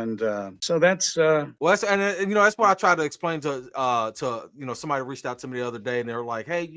And so that's Well, that's what I try to explain to somebody reached out to me the other day and they're like, hey,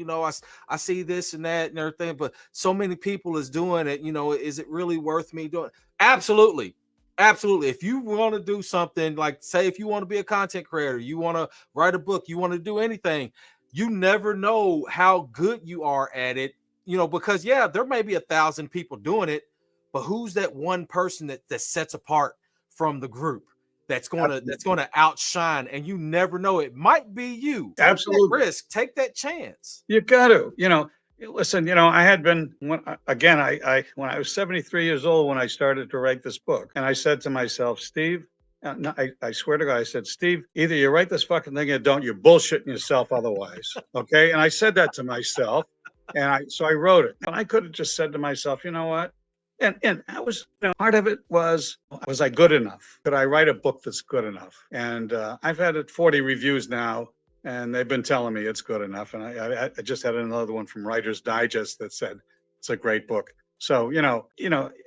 I see this and that and everything, but so many people is doing it. Is it really worth me doing? Absolutely. Absolutely. If you want to do something, like say if you want to be a content creator, you want to write a book, you want to do anything, you never know how good you are at it, because there may be 1,000 people doing it, but who's that one person that sets apart from the group that's gonna outshine? And you never know, it might be you. Take absolutely that risk, take that chance. You got to, listen, I had been, when I was 73 years old when I started to write this book, and I said to myself, Steve, no, I swear to God, I said, Steve, either you write this fucking thing or don't. You're bullshitting yourself otherwise. Okay. And I said that to myself. So I wrote it. And I could have just said to myself, you know what? And that was, part of it was I good enough? Could I write a book that's good enough? And I've had it 40 reviews now, and they've been telling me it's good enough. And I just had another one from Writer's Digest that said it's a great book. So,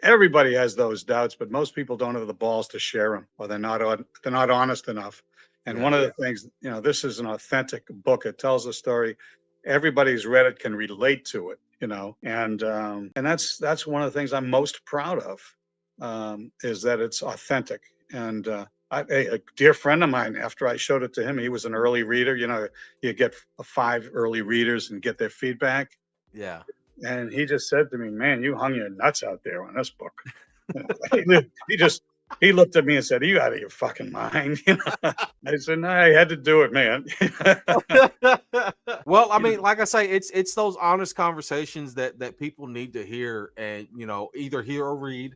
everybody has those doubts, but most people don't have the balls to share them, or they're not honest enough. And one of the things, this is an authentic book. It tells a story. Everybody who's read it can relate to it, and that's one of the things I'm most proud of, is that it's authentic. And a dear friend of mine, after I showed it to him, he was an early reader. You get 5 early readers and get their feedback. Yeah. And he just said to me, man, you hung your nuts out there on this book. He looked at me and said, are you out of your fucking mind? I said, no, I had to do it, man. Well, I mean, like I say, it's those honest conversations that people need to hear, and either hear or read.